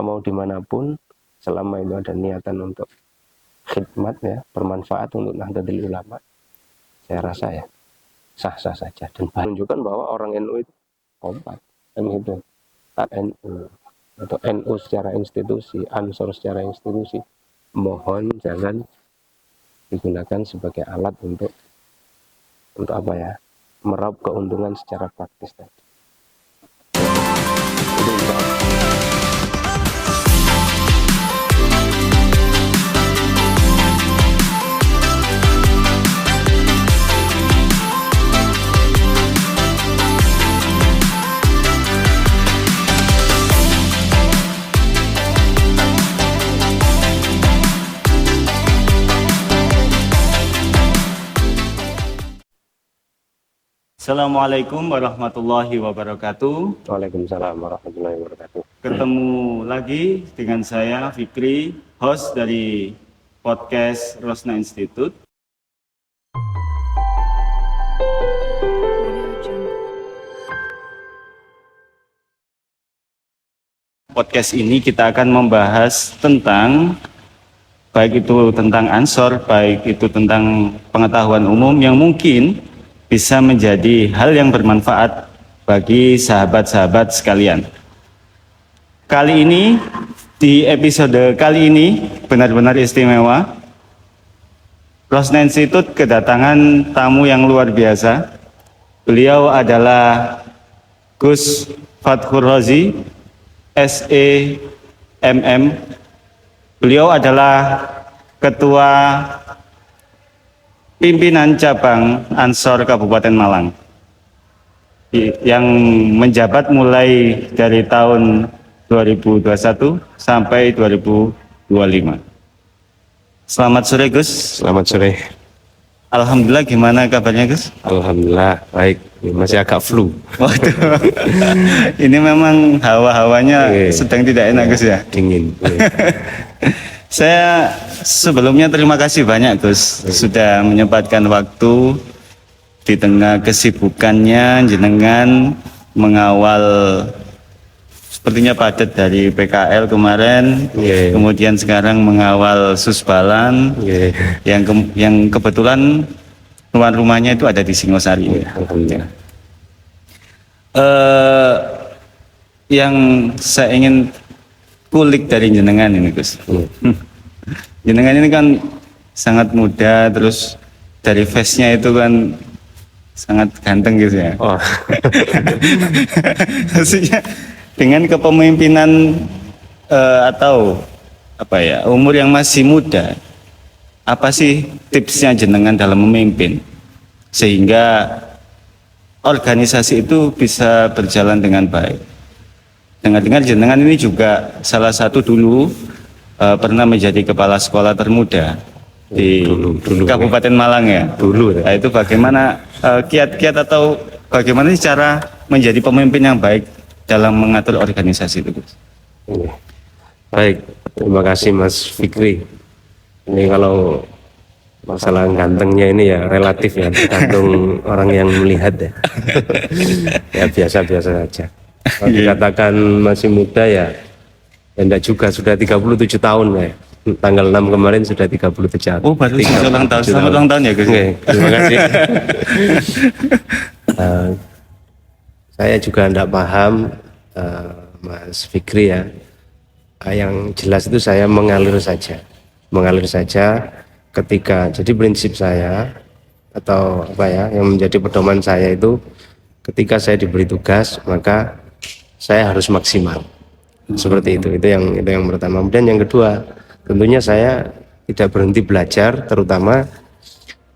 mau dimanapun, selama itu ada niatan untuk khidmat ya, bermanfaat untuk Nahdlatul Ulama, saya rasa ya sah-sah saja dan menunjukkan bahwa orang NU itu kompak kan gitu. NU atau NU secara institusi, Ansor secara institusi, mohon jangan digunakan sebagai alat untuk apa ya, meraup keuntungan secara praktis tadi. Assalamualaikum warahmatullahi wabarakatuh. Waalaikumsalam warahmatullahi wabarakatuh. Ketemu lagi dengan saya Fikri, host dari podcast Rosna Institute. Podcast ini kita akan membahas tentang baik itu tentang Ansor, baik itu tentang pengetahuan umum yang mungkin bisa menjadi hal yang bermanfaat bagi sahabat-sahabat sekalian. Kali ini, di episode kali ini benar-benar istimewa. Rosna Institute kedatangan tamu yang luar biasa. Beliau adalah Gus Fathur Razi, SEMM. Beliau adalah Ketua Pimpinan Cabang Ansor Kabupaten Malang yang menjabat mulai dari tahun 2021 sampai 2025. Selamat sore Gus. Selamat sore. Alhamdulillah, gimana kabarnya Gus? Alhamdulillah baik, masih agak flu. Waduh. Ini memang hawa-hawanya sedang tidak enak Gus ya? Dingin. Saya sebelumnya terima kasih banyak Gus sudah menyempatkan waktu di tengah kesibukannya jenengan mengawal sepertinya padat dari PKL kemarin, kemudian sekarang mengawal Susbalan, yang kebetulan tuan rumahnya itu ada di Singosari. Alhamdulillah. Yang saya ingin kulik dari jenengan ini Gus. Jenengan ini kan sangat muda, terus dari face-nya itu kan sangat ganteng gitu ya. Oh. Maksudnya dengan kepemimpinan atau apa ya, umur yang masih muda, apa sih tipsnya jenengan dalam memimpin sehingga organisasi itu bisa berjalan dengan baik? Dengar-dengar jenengan ini juga salah satu dulu pernah menjadi kepala sekolah termuda di Kabupaten Malang ya. Nah, itu bagaimana kiat-kiat atau bagaimana cara menjadi pemimpin yang baik dalam mengatur organisasi itu, Gus? Baik, terima kasih Mas Fikri. Ini kalau masalah gantengnya ini ya relatif ya, tergantung orang yang melihat ya. Ya biasa-biasa saja. Kalau dikatakan masih muda ya enggak juga, sudah 37 tahun ya. Tanggal 6 kemarin sudah 37 tahun. Oh, baru ulang tahun. Selamat ulang tahun ya, Gus. Terima kasih. Saya juga enggak paham Mas Fikri ya. Yang jelas itu saya mengalir saja ketika, jadi prinsip saya atau apa ya yang menjadi pedoman saya itu, ketika saya diberi tugas maka saya harus maksimal. Seperti itu yang pertama. Kemudian yang kedua, tentunya saya tidak berhenti belajar, terutama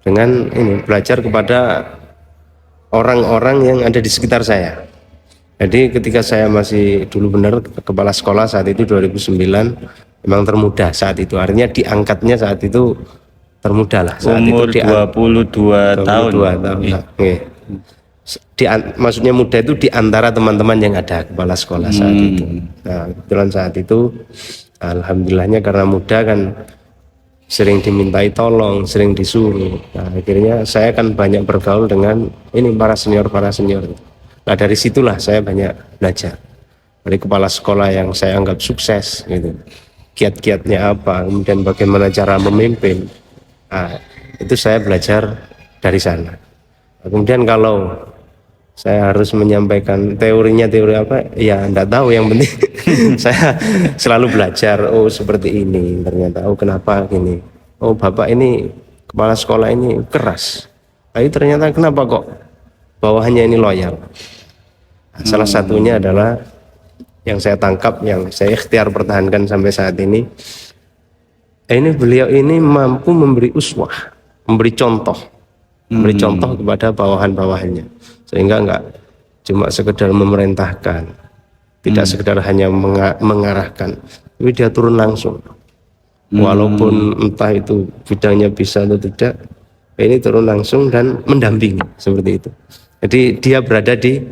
dengan belajar kepada orang-orang yang ada di sekitar saya. Jadi ketika saya masih dulu benar kepala sekolah saat itu 2009, memang termuda saat itu, artinya diangkatnya saat itu termuda lah. Saat umur itu 22 tahun. Maksudnya muda itu di antara teman-teman yang ada kepala sekolah saat itu. Nah, kebetulan saat itu alhamdulillahnya karena muda kan sering dimintai tolong, sering disuruh. Nah, akhirnya saya kan banyak bergaul dengan para senior. Nah, dari situlah saya banyak belajar dari kepala sekolah yang saya anggap sukses gitu, kiat-kiatnya apa, kemudian bagaimana cara memimpin. Nah, itu saya belajar dari sana. Nah, kemudian kalau saya harus menyampaikan teori apa, ya enggak tahu, yang penting saya selalu belajar. Oh seperti ini ternyata, oh kenapa gini, oh bapak ini kepala sekolah ini keras, tapi ternyata kenapa kok bawahannya ini loyal. Nah, salah satunya adalah yang saya tangkap, yang saya ikhtiar pertahankan sampai saat ini beliau ini mampu memberi uswah, memberi contoh kepada bawahan-bawahannya, sehingga enggak cuma sekedar memerintahkan, tidak sekedar hanya mengarahkan, tapi dia turun langsung. Walaupun entah itu bidangnya bisa atau tidak, ini turun langsung dan mendampingi seperti itu. Jadi dia berada di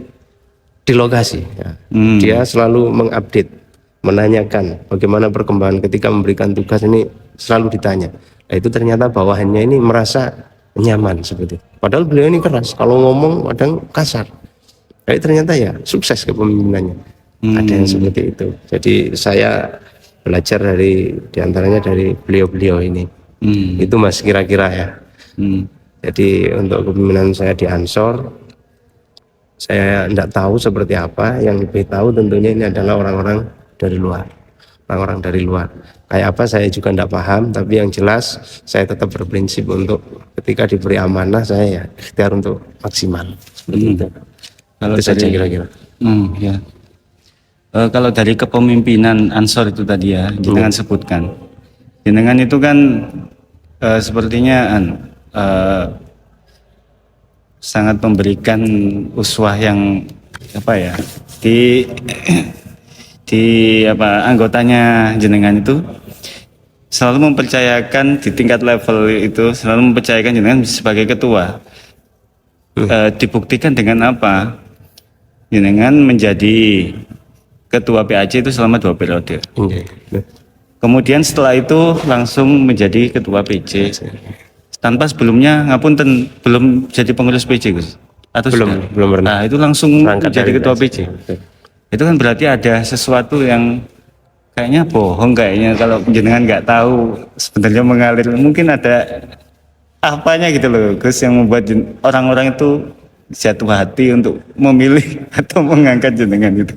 lokasi, ya. Dia selalu mengupdate, menanyakan bagaimana perkembangan. Ketika memberikan tugas ini selalu ditanya. Nah, itu ternyata bawahannya ini merasa nyaman seperti itu. Padahal beliau ini keras, kalau ngomong kadang kasar. Tapi ternyata ya sukses kepemimpinannya. Ada yang seperti itu. Jadi saya belajar diantaranya dari beliau-beliau ini. Itu Mas kira-kira ya. Jadi untuk kepemimpinan saya di Ansor, saya tidak tahu seperti apa. Yang lebih tahu tentunya ini adalah orang-orang dari luar. Orang-orang dari luar. Kayak apa saya juga tidak paham, tapi yang jelas saya tetap berprinsip untuk ketika diberi amanah saya ya ikhtiar untuk maksimal. Seperti itu. Kalau itu saja kira-kira. Ya. Kalau dari kepemimpinan Ansor itu tadi ya, jenengan sebutkan. Jenengan itu kan sepertinya sangat memberikan uswah yang apa ya di anggotanya jenengan itu selalu mempercayakan di tingkat level itu, selalu mempercayakan jenengan sebagai ketua. Dibuktikan dengan apa? Jenengan menjadi ketua PAC itu selama 2 periode. Kemudian setelah itu langsung menjadi ketua PJ. Tanpa sebelumnya ngapunten belum jadi pengurus PJ, Gus? Atau belum pernah. Nah, itu langsung menjadi ketua PJ. Itu kan berarti ada sesuatu yang kayaknya bohong kayaknya kalau jenengan nggak tahu sebenarnya mengalir. Mungkin ada apanya gitu loh, Gus, yang membuat orang-orang itu jatuh hati untuk memilih atau mengangkat jenengan itu.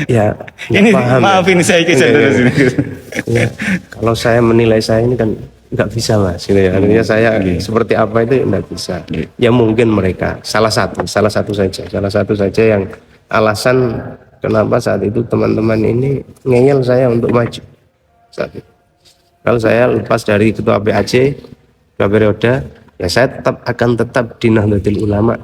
Ya, ini paham, maaf ya. Ini saya kisah dari sini. Ya, kalau saya menilai saya ini kan nggak bisa Mas, gitu ya. Artinya saya seperti apa itu nggak bisa. Ya mungkin mereka salah satu saja yang alasan kenapa saat itu teman-teman ini ngeyel saya untuk maju saat itu. Kalau saya lepas dari ketua PAC 2 periode, ya saya akan tetap di Nahdlatul Ulama.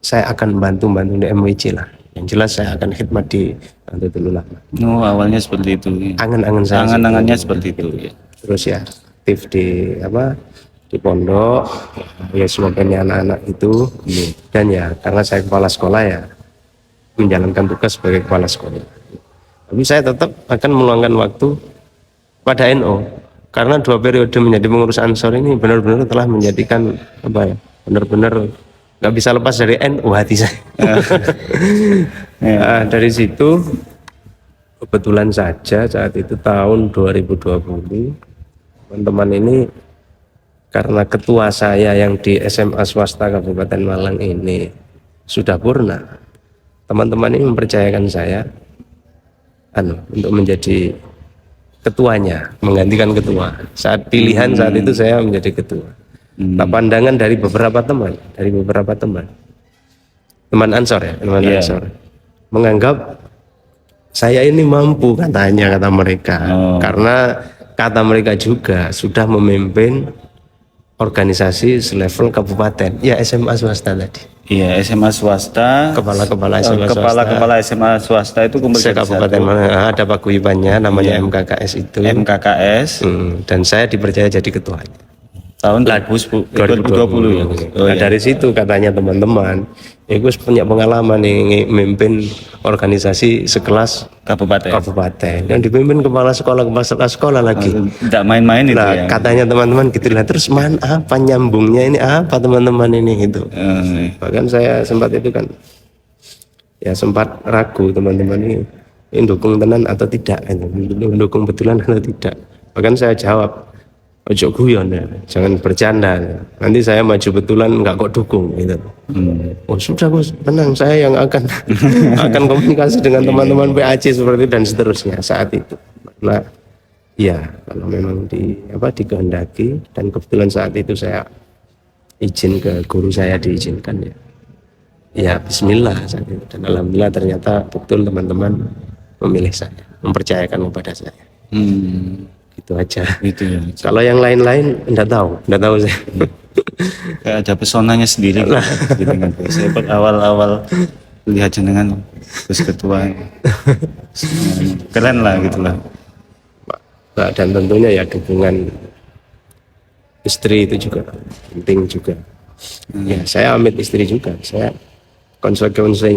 Saya akan bantu di MWC lah. Yang jelas saya akan khidmat di Nahdlatul Ulama. Oh, awalnya seperti itu. Angan-angannya seperti itu. Ya. Terus ya aktif di pondok, ya sebagainya anak-anak itu. Dan ya karena saya kepala sekolah ya menjalankan tugas sebagai kepala sekolah. Tapi saya tetap akan meluangkan waktu pada NU, karena 2 periode menjadi pengurus Ansor ini benar-benar telah menjadikan benar-benar nggak bisa lepas dari NU hati saya. Nah, dari situ kebetulan saja saat itu tahun 2020 teman-teman ini, karena ketua saya yang di SMA swasta Kabupaten Malang ini sudah purna, teman-teman ini mempercayakan saya untuk menjadi ketuanya, menggantikan ketua. Saat pilihan saat itu saya menjadi ketua. Nah, pandangan dari beberapa teman Ansor ya, Ansor menganggap saya ini mampu, kata mereka. Karena kata mereka juga sudah memimpin organisasi selevel kabupaten, ya SMA swasta tadi. Iya, SMA swasta. Kepala SMA swasta itu kabupaten mana? Ada paguyubannya namanya MKKS itu. MKKS. Dan saya dipercaya jadi ketuanya. Tahun 2020 ya. Nah, dari situ katanya teman-teman, Gus punya pengalaman nih memimpin organisasi sekelas kabupaten. Yang dipimpin kepala sekolah lagi. Tidak main-main itu ya. Katanya teman-teman gitulah. Terus apa nyambungnya ini apa teman-teman ini gitu. Bahkan saya sempat itu kan ya sempat ragu teman-teman ini. dukung tenan atau tidak, dukung betulan atau tidak. Bahkan saya jawab, ojo guyon ya, jangan bercanda. Nanti saya maju betulan nggak kok dukung gitu. Oh sudah Gus, tenang, saya yang akan akan komunikasi dengan teman-teman PAC seperti dan seterusnya saat itu. Karena ya kalau memang dikehendaki dan kebetulan saat itu saya izin ke guru saya diizinkan ya. Ya Bismillah saat itu, dan alhamdulillah ternyata betul teman-teman memilih saya, mempercayakan kepada saya. Gitu aja. Gitu ya. Kalau yang lain-lain enggak tahu saya. Kayak ada pesonanya sendiri gitu kan. Saya awal-awal lihat jenengan terus ketua keren lah gitulah. Dan tentunya ya dukungan istri itu juga penting juga. Ya saya amit istri juga. Saya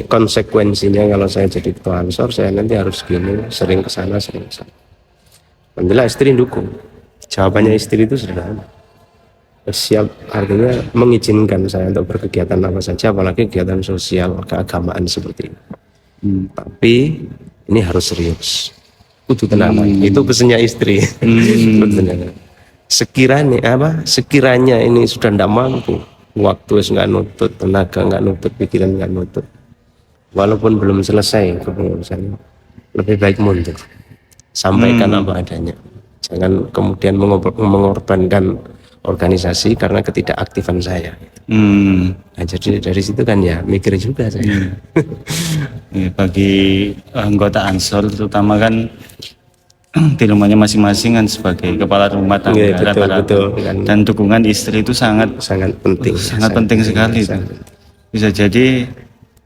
konsekuensinya kalau saya jadi ketua Ansor, saya nanti harus gini, sering kesana. Alhamdulillah istri dukung. Jawabannya istri itu sederhana, siap, artinya mengizinkan saya untuk berkegiatan apa saja, apalagi kegiatan sosial keagamaan seperti ini. Tapi ini harus serius, kudu tenang. Itu pesannya istri. Sekiranya ini sudah tidak mampu, waktu nggak nutut, tenaga nggak nutut, pikiran nggak nutut, walaupun belum selesai kepengurusan, lebih baik mundur, sampaikan apa adanya. Jangan kemudian mengorbankan organisasi karena ketidakaktifan saya. Nah, jadi dari situ kan ya mikir juga saya. Bagi anggota Ansor terutama kan di rumahnya masing-masing kan sebagai kepala rumah tangga, betul. Dan dukungan istri itu sangat penting, sangat penting sekali. Bisa jadi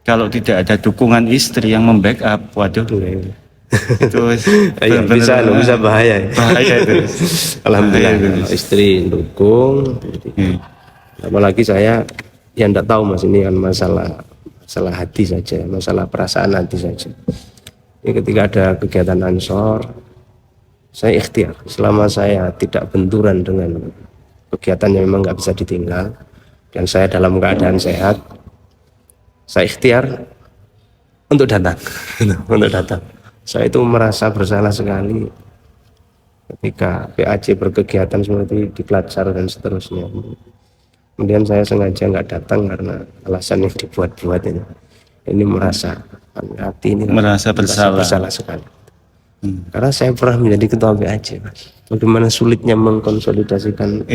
kalau tidak ada dukungan istri yang membackup, waduh, itu bisa bahaya itu. Alhamdulillah istri dukung. Apalagi saya yang tidak tahu Mas, ini kan masalah hati saja, masalah perasaan hati saja. Ini ketika ada kegiatan Ansor, saya ikhtiar selama saya tidak benturan dengan kegiatan yang memang nggak bisa ditinggal dan saya dalam keadaan sehat, saya ikhtiar untuk datang. Saya itu merasa bersalah sekali ketika PAC berkegiatan seperti di Klatsar dan seterusnya. Kemudian saya sengaja nggak datang karena alasan yang dibuat-buat ini. Ini merasa hati ini merasa bersalah sekali. Karena saya pernah menjadi ketua PAC, Mas. Bagaimana sulitnya mengkonsolidasikan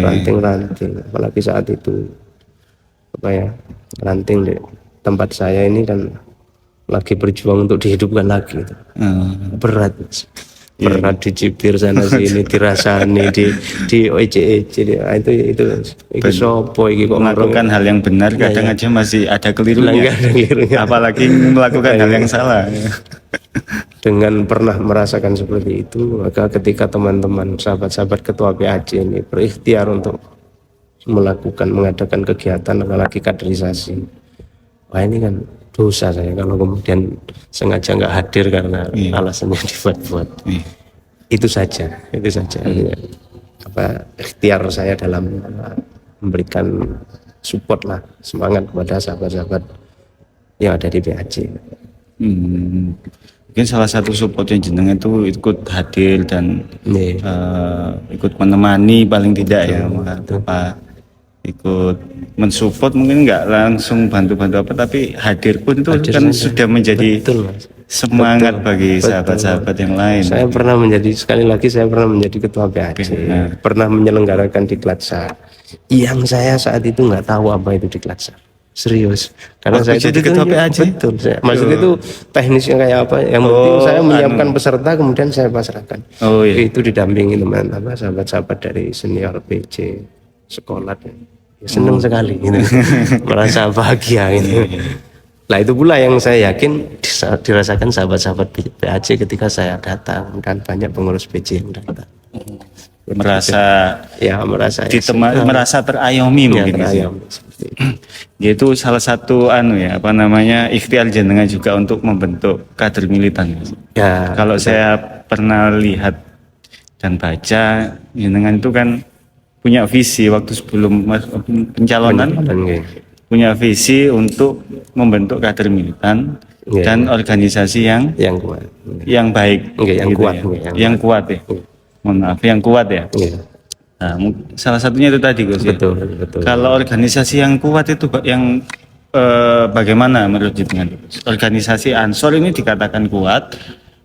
ranting-ranting, apalagi saat itu ranting di tempat saya ini kan lagi berjuang untuk dihidupkan lagi. Berat, Mas. Berat dicibir sana sini, dirasani, di ece-ece, itu sopo iki kok melakukan hal yang benar kadang aja masih ada kelirunya. Apalagi melakukan hal yang salah. Dengan pernah merasakan seperti itu, maka ketika teman-teman sahabat-sahabat ketua PAC ini berikhtiar untuk mengadakan kegiatan apalagi kaderisasi, wah ini kan dosa saya kalau kemudian sengaja nggak hadir karena alasannya dibuat-buat. Itu saja. Ikhtiar saya dalam memberikan support lah, semangat kepada sahabat-sahabat yang ada di PAC. Mungkin salah satu support yang jenengan itu ikut hadir dan ikut menemani paling tidak ya, ikut mensupport, mungkin nggak langsung bantu-bantu apa, tapi hadir pun itu kan sudah menjadi semangat bagi sahabat-sahabat yang lain. Saya pernah menjadi ketua PAC, pernah menyelenggarakan di Klatsar. Yang saya saat itu nggak tahu apa itu di Klatsar. Serius, karena saya jadi ketua PAC. Betul, maksudnya itu teknisnya kayak apa? Yang penting saya menyiapkan peserta, kemudian saya pasrahkan. Itu didampingi teman-teman, sahabat-sahabat dari senior PC sekolah. Senang sekali, gitu. Merasa bahagia. Gitu. Lah itu pula yang saya yakin dirasakan sahabat-sahabat PAC ketika saya datang dan banyak pengurus PC yang datang. Merasa terayomi mungkin. Yaitu salah satu ikhtiar jenengan juga untuk membentuk kader militan. Ya, kalau saya pernah lihat dan baca, jenengan itu kan punya visi waktu sebelum pencalonan, punya visi untuk membentuk kader militan Iya, dan organisasi yang kuat. yang baik, Enggak, yang gitu kuat, ya. enggak, Yang kuat ya. Mohon maaf, yang kuat ya. Iya, Nah, salah satunya itu tadi Gus ya. betul, betul. Kalau organisasi yang kuat itu yang bagaimana menurut jenengan? Organisasi Ansor ini dikatakan kuat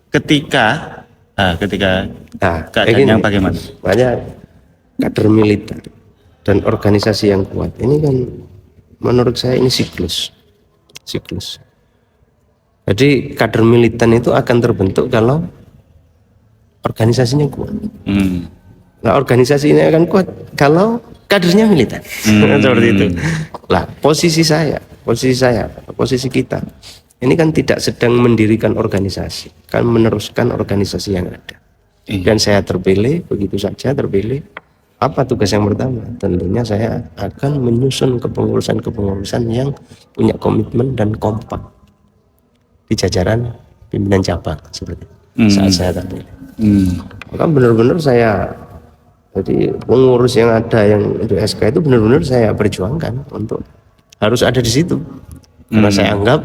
ketika ketika Nah, kayak keadaan gini, yang bagaimana? makanya kader militer dan organisasi yang kuat ini kan menurut saya ini siklus. Jadi kader militan itu akan terbentuk kalau organisasinya kuat. Nah, organisasi ini akan kuat kalau kadernya militan. Seperti itu. Lah, posisi kita ini kan tidak sedang mendirikan organisasi, kan meneruskan organisasi yang ada. Dan saya terpilih, begitu saja terpilih. Apa tugas yang pertama? Tentunya saya akan menyusun kepengurusan yang punya komitmen dan kompak di jajaran pimpinan cabang seperti itu. Saat saya terpilih. Maka benar-benar saya, jadi pengurus yang ada yang untuk SK itu benar-benar saya perjuangkan untuk harus ada di situ. Karena saya anggap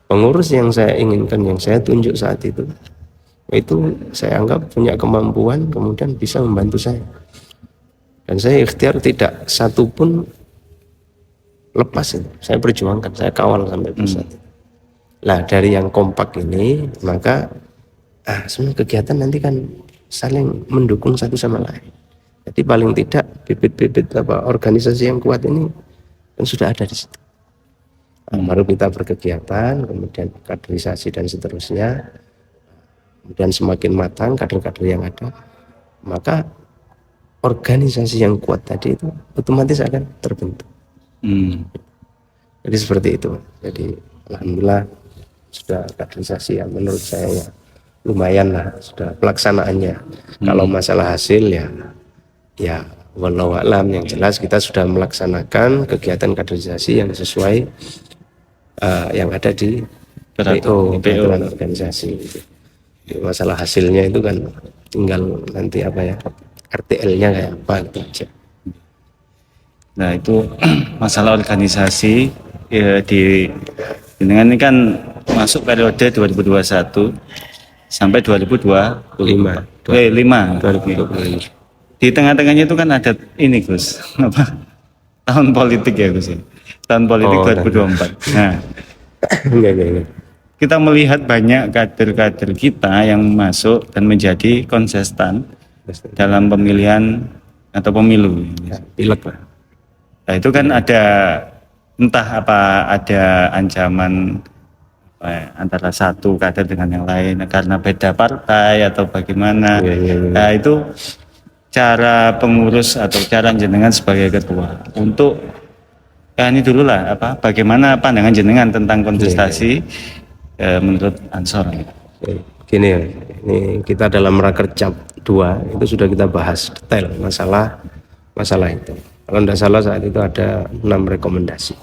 pengurus yang saya inginkan, yang saya tunjuk saat itu saya anggap punya kemampuan, kemudian bisa membantu saya. Dan saya ikhtiar tidak satu pun lepas itu. Saya perjuangkan, saya kawal sampai pusat. Lah dari yang kompak ini, maka semua kegiatan nanti kan saling mendukung satu sama lain. Jadi paling tidak bibit-bibit organisasi yang kuat ini kan sudah ada di situ. Baru kita berkegiatan, kemudian kaderisasi dan seterusnya, kemudian semakin matang kader-kader yang ada, maka organisasi yang kuat tadi itu otomatis akan terbentuk. Jadi seperti itu. Jadi alhamdulillah sudah kaderisasi yang menurut saya ya lumayan lah, sudah pelaksanaannya. Kalau masalah hasil ya wallahu a'lam, yang jelas kita sudah melaksanakan kegiatan kaderisasi yang sesuai yang ada di peraturan organisasi. Masalah hasilnya itu kan tinggal nanti RTL-nya kayak apa gitu aja. Nah itu masalah organisasi dengan ini kan masuk periode 2021 sampai 2025. 2025. Di tengah-tengahnya itu kan ada ini Gus, tahun politik ya Gus. Tahun politik 2024. Nah, enggak. Kita melihat banyak kader-kader kita yang masuk dan menjadi konsisten dalam pemilihan atau pemilu. Pilek lah. Nah, itu kan ada entah apa ada ancaman antara satu kader dengan yang lain karena beda partai atau bagaimana. Nah, itu cara pengurus atau cara jenengan sebagai ketua untuk ini dulu lah bagaimana pandangan jenengan tentang kontestasi menurut Ansor. Gini ya, ini kita dalam Rakercap 2 itu sudah kita bahas detail masalah itu. Kalau tidak salah saat itu ada 6 rekomendasi.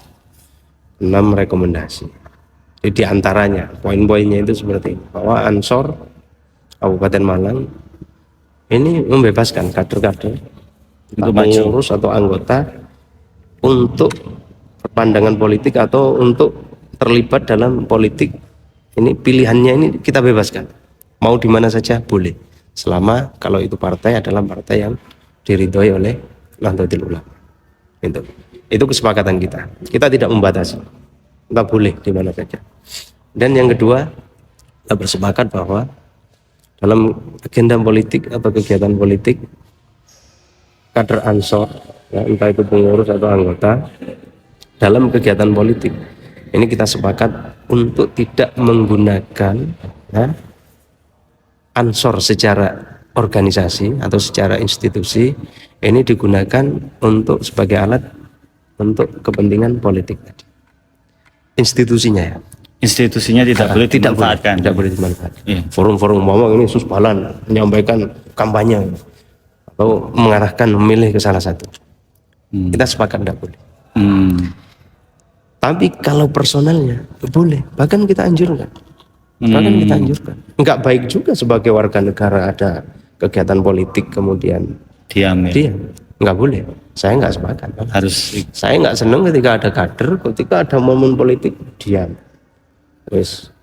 Jadi di antaranya poin-poinnya itu seperti ini, bahwa Ansor Kabupaten Malang ini membebaskan kader-kader pengurus atau anggota untuk pandangan politik atau untuk terlibat dalam politik. Ini pilihannya ini kita bebaskan, mau di mana saja boleh, selama kalau itu partai adalah partai yang diridhoi oleh Nahdlatul Ulama. Itu kesepakatan kita tidak membatasi, kita boleh di mana saja. Dan yang kedua, kita bersepakat bahwa dalam agenda politik atau kegiatan politik, kader Ansor, entah itu pengurus atau anggota, dalam kegiatan politik ini kita sepakat untuk tidak menggunakan Ansor secara organisasi atau secara institusi, ini digunakan untuk sebagai alat untuk kepentingan politik tadi. Institusinya tidak boleh dimanfaatkan. Tidak boleh dimanfaatkan. Forum-forum ngomong ini susbalan menyampaikan kampanye atau mengarahkan memilih ke salah satu. Kita sepakat tidak boleh. Tapi kalau personalnya boleh, bahkan kita anjurkan. Enggak baik juga sebagai warga negara ada kegiatan politik kemudian diam. Enggak boleh. Saya enggak sepakat. Saya enggak senang ketika ada kader, ketika ada momen politik diam. Terus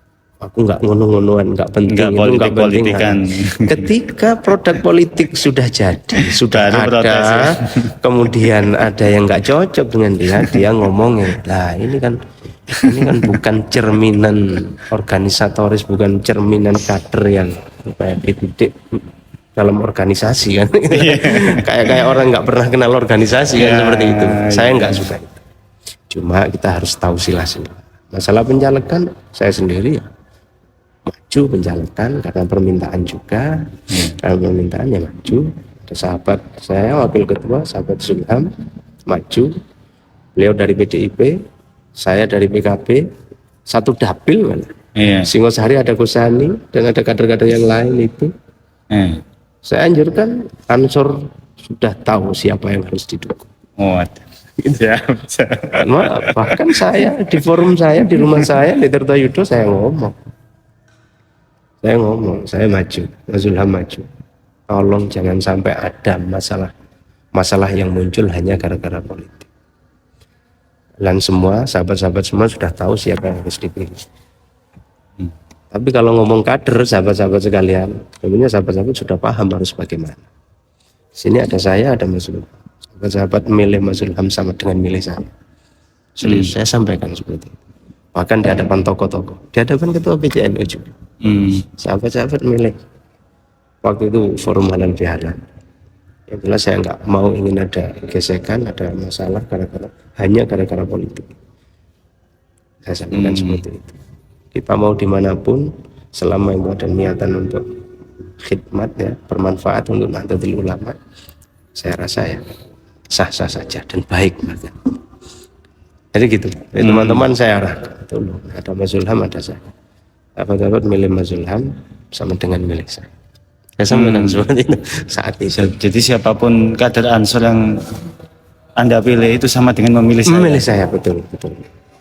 aku nggak ngono-ngonoan, nggak penting, Nggak itu nggak penting. politik-politikan. Ketika produk politik sudah jadi, sudah Baru ada, protes, ya. kemudian ada yang nggak cocok dengan dia ngomongin, lah ini kan bukan cerminan organisatoris, bukan cerminan kader yang kayak dididik dalam organisasi kan. kayak orang nggak pernah kenal organisasi kan, seperti itu. Saya nggak suka itu. Cuma kita harus tahu sila-sila. Masalah pencalekan saya sendiri ya maju pencalekan karena permintaan juga, karena permintaan ya maju. Ada sahabat saya wakil ketua, sahabat Zulham maju, beliau dari PDIP, saya dari PKB, satu dapil mana. Singosari ada Gosani dan ada kader-kader yang lain itu. Saya anjurkan Ansor sudah tahu siapa yang harus didukung. Bahkan saya di forum saya di rumah saya di Tirtoyudo saya ngomong, saya maju, Mas Zulham maju. Tolong jangan sampai ada masalah yang muncul hanya gara-gara politik. Dan semua sahabat-sahabat semua sudah tahu siapa yang harus dipilih. Tapi kalau ngomong kader, sahabat-sahabat sekalian, sebenarnya sahabat-sahabat sudah paham harus bagaimana. Sini ada saya, ada Mas Zulham. Sahabat milih Mas Zulham sama dengan milih saya. Serius, saya sampaikan seperti itu. Bahkan di hadapan tokoh-tokoh, di hadapan ketua PCNU juga. Sahabat-sahabat milih. Waktu itu forum halal bihalal. Yang jelas saya nggak mau ingin ada gesekan, ada masalah hanya gara-gara politik. Saya sampaikan seperti itu. Kita mau dimanapun, selama itu ada niatan untuk khidmat ya, bermanfaat untuk Nahdlatul Ulama, saya rasa ya sah-sah saja dan baik bahkan. Jadi gitu. Teman-teman saya arahkan. Tuh, ada Mas Zulham, ada saya. Sahabat-sahabat milih Mas Zulham sama dengan milih saya. Saya sampaikan seperti itu saat itu. Jadi siapapun kader Ansor yang Anda pilih itu sama dengan memilih saya. Memilih saya, betul.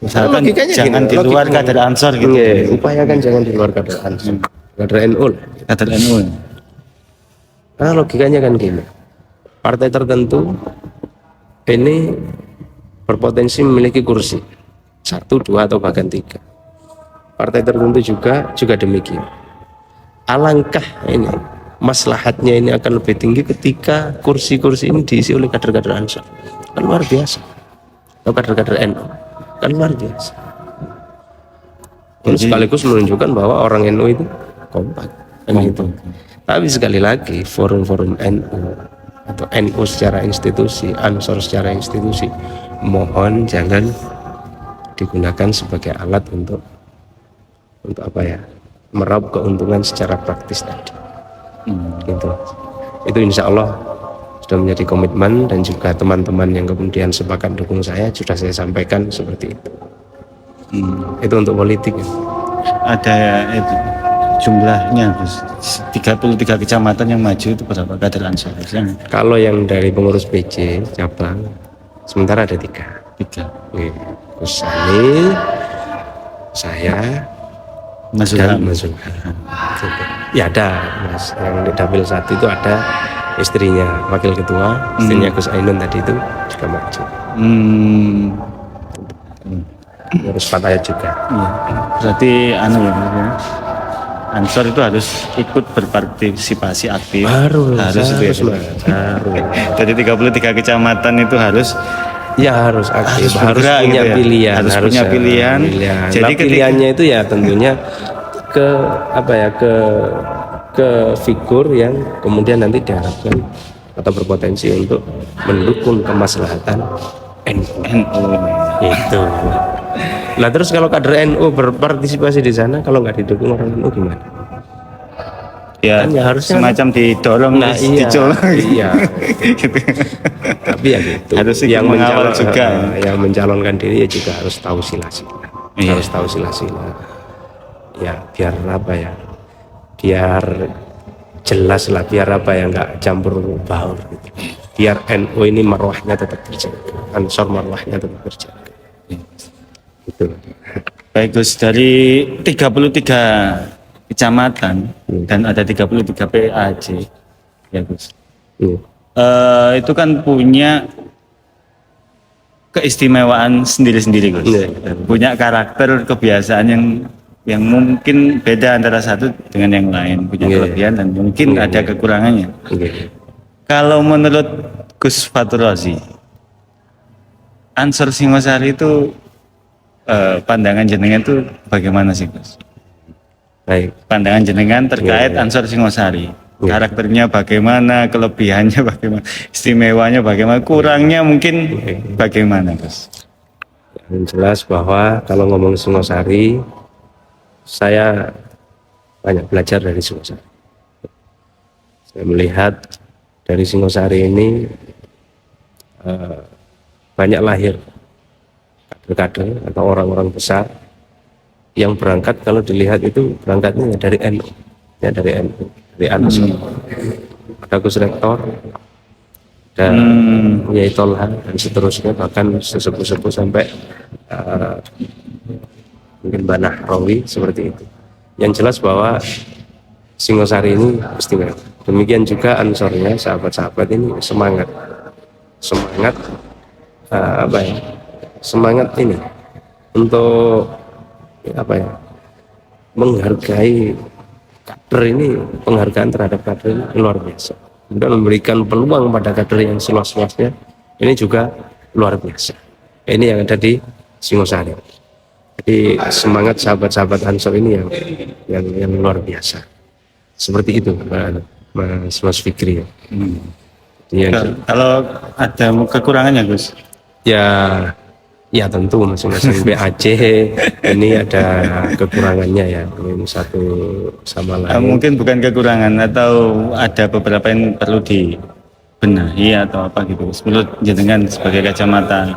Misalkan jangan di luar kader Ansor gitu. Upayakan jangan di luar kader Ansor. Kader NU. Kader NU. Karena logikanya kan gini. Partai tertentu ini berpotensi memiliki kursi 1, 2 atau bahkan 3. Partai tertentu juga demikian. Alangkah ini maslahatnya ini akan lebih tinggi ketika kursi-kursi ini diisi oleh kader-kader Ansor. Kan luar biasa. Atau kader-kader NU. Kan luar biasa. Jadi, sekaligus menunjukkan bahwa orang NU itu kompak. Gitu. Tapi sekali lagi forum-forum NU atau NU secara institusi, Ansor secara institusi, mohon jangan digunakan sebagai alat untuk apa ya, meraup keuntungan secara praktis tadi. Gitu. Itu insya Allah sudah menjadi komitmen, dan juga teman-teman yang kemudian sepakat dukung saya sudah saya sampaikan seperti itu. Itu untuk politik. Ada itu jumlahnya, Gus. 33 kecamatan yang maju itu berapa kader Ansor? Kalau yang dari pengurus PJ cabang sementara ada 3. Gus Sani, saya, Mas Zulham. Ya ada Mas, yang di dapil 1 itu ada istrinya wakil ketua, istrinya Gus Ainun tadi itu juga maju. Harus Fataya juga. Berarti ya, Ansor itu harus ikut berpartisipasi aktif. Harus. Jadi 33 kecamatan itu harus aktif, harus punya gitu ya? pilihan, harus punya pilihan. Jadi pilihannya itu ya tentunya ke figur yang kemudian nanti diharapkan atau berpotensi untuk mendukung kemaslahatan NU. Itu. Nah terus kalau kader NU berpartisipasi di sana, kalau nggak didukung orang NU gimana? Ya, kan ya harusnya semacam didorong, iya. Gitu. Tapi ya gitu. Harus yang mengawal juga. Yang mencalonkan diri ya juga harus tahu sila-sila. Harus tahu sila-sila. Ya biar apa ya? Biar jelas lah, biar apa ya, nggak campur baur gitu. Biar NU ini marwahnya tetap terjaga, Ansor marwahnya tetap terjaga. Gitu. Baik Gus, dari 33 kecamatan dan ada 33 PAJ ya Gus. Itu kan punya keistimewaan sendiri-sendiri Gus. Punya karakter, kebiasaan yang yang mungkin beda antara satu dengan yang lain, punya Iya. kelebihan dan mungkin Iya. ada kekurangannya. Nggih. Kalau menurut Gus Fatur Razi, Ansor Singosari itu pandangan jenengan itu bagaimana sih, Gus? Baik. Pandangan jenengan terkait Iya. Ansor Singosari. Iya. Karakternya bagaimana, kelebihannya bagaimana, istimewanya bagaimana, kurangnya mungkin bagaimana, Gus? Yang jelas bahwa kalau ngomong Singosari, saya banyak belajar dari Singosari. Saya melihat dari Singosari ini banyak lahir kader-kader atau orang-orang besar yang berangkat, kalau dilihat itu berangkatnya dari NU, dari NU, dari Ansor. Ada Gus Rektor, dan Yai Tolha dan seterusnya, bahkan sesepuh-sepuh sampai mungkin Mbah Nahrawi, seperti itu. Yang jelas bahwa Singosari ini istimewa. Demikian juga Ansornya, sahabat-sahabat ini semangat semangat ini untuk menghargai kader ini, penghargaan terhadap kader ini luar biasa. Dan memberikan peluang pada kader yang seluas-luasnya ini juga luar biasa. Ini yang ada di Singosari. Jadi semangat sahabat-sahabat Ansor ini yang luar biasa. Seperti itu, Mas Fikri. Kalau ada kekurangannya, Gus? Ya tentu masing-masing BAC ini ada kekurangannya ya, ini satu sama lain. Mungkin bukan kekurangan, atau ada beberapa yang perlu dibenahi atau apa gitu, Gus. Menurut jenengan sebagai kacamata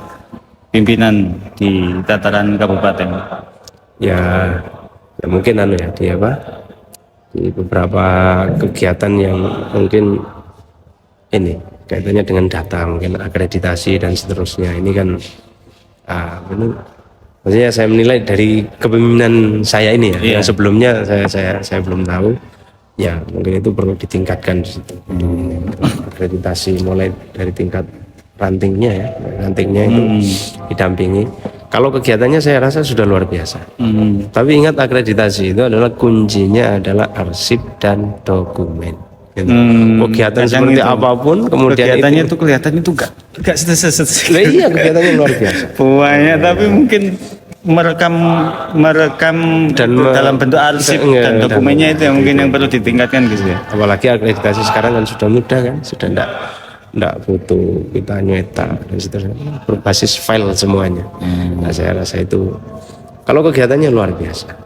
pimpinan di tataran kabupaten. Ya mungkin di beberapa kegiatan yang mungkin ini kaitannya dengan data, mungkin akreditasi dan seterusnya, ini kan ini maksudnya saya menilai dari kepemimpinan saya ini ya, yang sebelumnya saya belum tahu ya, mungkin itu perlu ditingkatkan di situ, akreditasi mulai dari tingkat rantingnya itu didampingi. Kalau kegiatannya saya rasa sudah luar biasa. Tapi ingat, akreditasi itu adalah kuncinya adalah arsip dan dokumen. Gitu. Kegiatan seperti itu, apapun kemudian kegiatannya itu kelihatan itu enggak seset. Iya, kegiatannya luar biasa. Banyak, tapi mungkin merekam dan dalam bentuk arsip dan dokumennya itu yang mungkin yang perlu ditingkatkan gitu ya. Apalagi akreditasi sekarang kan sudah mudah kan, sudah enggak foto, kita nyetak dan seterusnya, berbasis file semuanya. Nah, saya rasa itu kalau kegiatannya luar biasa.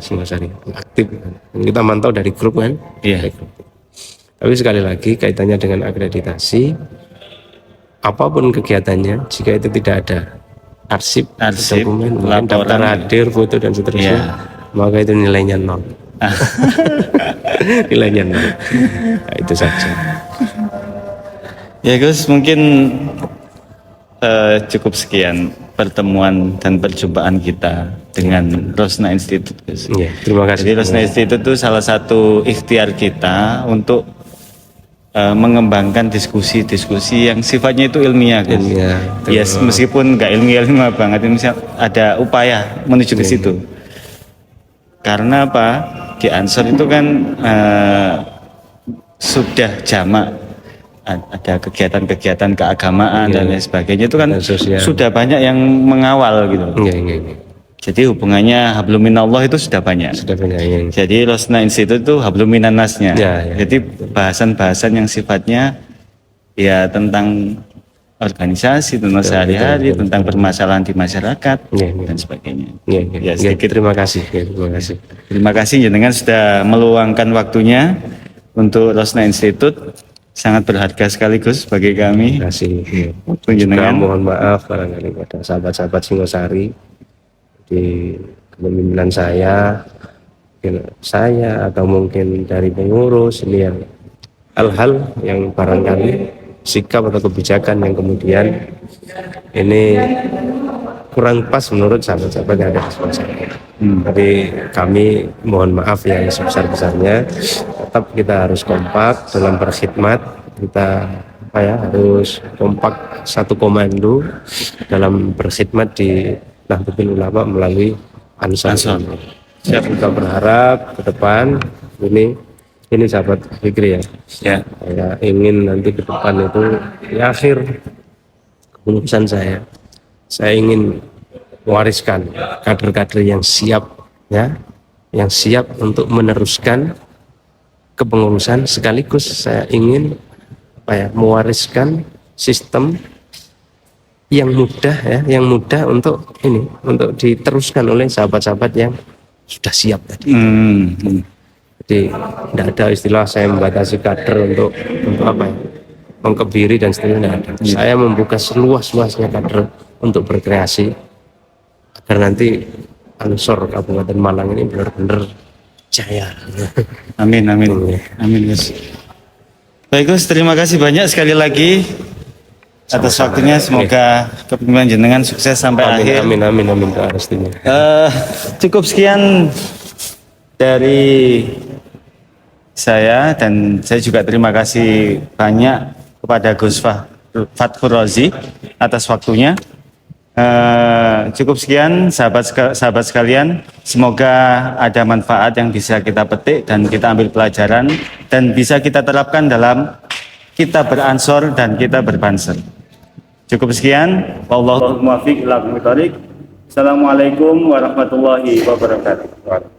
Singosari aktif, kita mantau dari grup kan. Iya. Tapi sekali lagi kaitannya dengan akreditasi, apapun kegiatannya, jika itu tidak ada arsip dokumen, mungkin daftar hadir, foto dan seterusnya, maka itu nilainya 0. Nilainya 0. Nah, itu saja. Ya Gus, mungkin cukup sekian pertemuan dan perjumpaan kita dengan Rosna Institute, Gus. Ya, terima kasih. Jadi Rosna Institute itu salah satu ikhtiar kita untuk mengembangkan diskusi-diskusi yang sifatnya itu ilmiah, Gus. Ya, meskipun nggak ilmiah banget, ada upaya menuju ke situ. Karena apa? Di Ansor itu kan sudah jamak, ada kegiatan-kegiatan keagamaan dan lain sebagainya, itu kan sudah banyak yang mengawal gitu. Jadi hubungannya hablum minallah itu sudah banyak. Jadi Rosna Institute itu hablum minannasnya. Jadi bahasan-bahasan yang sifatnya ya tentang organisasi, tentang sehari-hari, tentang permasalahan di masyarakat dan sebagainya. Ya, sedikit terima kasih. Terima kasih jenengan sudah meluangkan waktunya untuk Rosna Institute. Sangat berharga sekali Gus bagi kami. Terima kasih. Juga mohon maaf barangkali pada sahabat-sahabat Singosari di kepemimpinan saya atau mungkin dari pengurus ini, yang hal-hal yang barangkali sikap atau kebijakan yang kemudian ini kurang pas menurut sahabat-sahabat yang ada di sebelah saya. Jadi kami mohon maaf yang sebesar-besarnya. Tetap kita harus kompak dalam berkhidmat, kita harus kompak satu komando dalam berkhidmat di Nahdlatul Ulama melalui Ansor. Ansor. Saya juga berharap ke depan ini sahabat Fikri ya. Ya. Saya ingin nanti ke depan itu di akhir kepengurusan saya ingin mewariskan kader-kader yang siap ya, yang siap untuk meneruskan kepengurusan, sekaligus saya ingin mewariskan sistem yang mudah ya, yang mudah untuk diteruskan oleh sahabat-sahabat yang sudah siap tadi. Jadi tidak ada istilah saya membatasi kader untuk mengkebiri dan seterusnya, tidak ada. Saya membuka seluas-luasnya kader untuk berkreasi agar nanti Ansor Kabupaten Malang ini benar-benar jaya. Amin, amin, amin Gus. Baik Gus, terima kasih banyak sekali lagi atas waktunya. Semoga kepemimpinan jenengan sukses sampai akhir. Amin, amin, amin, amin, restunya. Cukup sekian dari saya, dan saya juga terima kasih banyak kepada Gus Fathur Razi atas waktunya. Cukup sekian sahabat sekalian, semoga ada manfaat yang bisa kita petik dan kita ambil pelajaran dan bisa kita terapkan dalam kita beransor dan kita berbanser. Cukup sekian, wallahu muwaffiq ila aqwamit thoriq. Assalamualaikum warahmatullahi wabarakatuh.